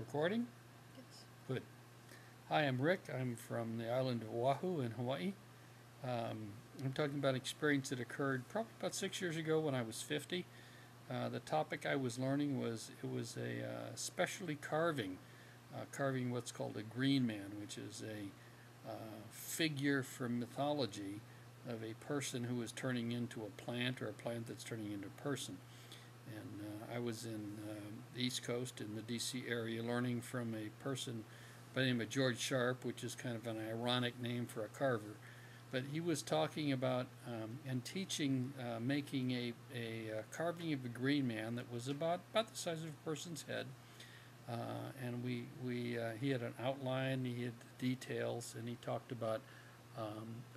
Recording? Yes. Good. Hi, I'm Rick. I'm from the island of Oahu in Hawaii. I'm talking about an experience that occurred probably about 6 years ago when I was 50. The topic I was learning was a specialty carving, carving what's called a green man, which is a figure from mythology of a person who is turning into a plant or a plant that's turning into a person. And I was in the East Coast in the D.C. area learning from a person by the name of George Sharp, which is kind of an ironic name for a carver. But he was talking about and teaching making a carving of a green man that was about the size of a person's head. And he had an outline, he had the details, and he talked about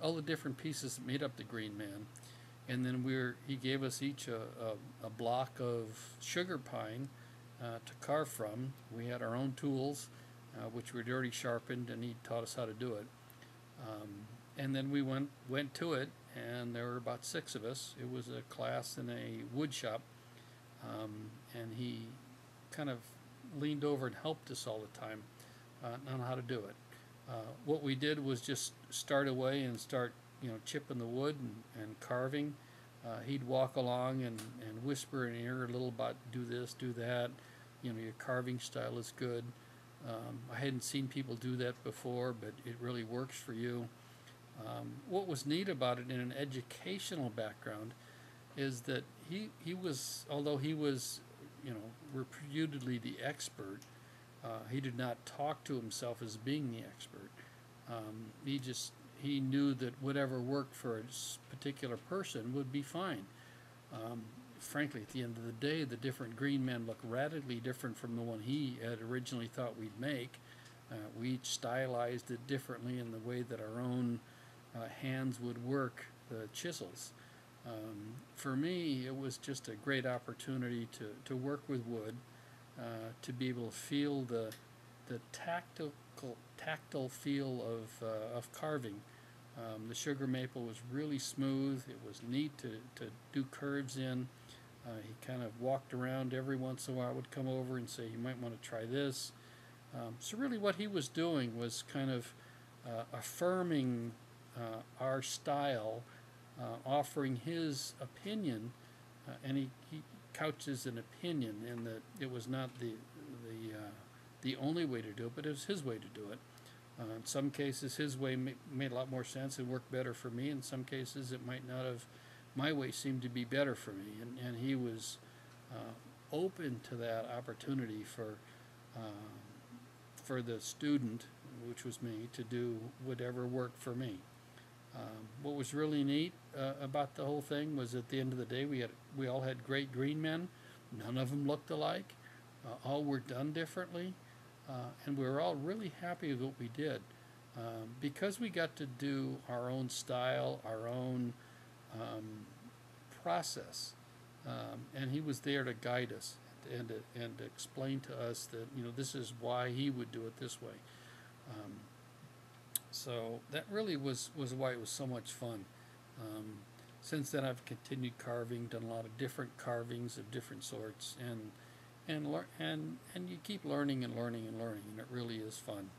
all the different pieces that made up the green man. And then he gave us each a block of sugar pine to carve from. We had our own tools, which were already sharpened, and he taught us how to do it. And then we went to it, and there were about 6 of us. It was a class in a wood shop, and he kind of leaned over and helped us all the time on how to do it. What we did was just start away and start chipping the wood and carving. He'd walk along and whisper in ear a little about do this, do that. Your carving style is good. I hadn't seen people do that before, but it really works for you. What was neat about it in an educational background is that he was, although he was, reputedly the expert, he did not talk to himself as being the expert. He knew that whatever worked for a particular person would be fine. Frankly, at the end of the day, the different green men look radically different from the one he had originally thought we'd make. We each stylized it differently in the way that our own hands would work the chisels. For me, it was just a great opportunity to work with wood, to be able to feel the tactile feel of carving. The sugar maple was really smooth. It was neat to do curves in. He kind of walked around every once in a while, would come over and say, you might want to try this. So really what he was doing was kind of affirming our style, offering his opinion, and he couches an opinion in that it was not the only way to do it, but it was his way to do it. In some cases, his way made a lot more sense and worked better for me. In some cases, it might not have. My way seemed to be better for me, and he was open to that opportunity for the student, which was me, to do whatever worked for me. What was really neat about the whole thing was at the end of the day, we all had great green men. None of them looked alike. All were done differently. And we were all really happy with what we did because we got to do our own style, our own process, and he was there to guide us and to explain to us that this is why he would do it this way. So that really was why it was so much fun. Since then, I've continued carving, done a lot of different carvings of different sorts, and you keep learning and learning and learning, and it really is fun.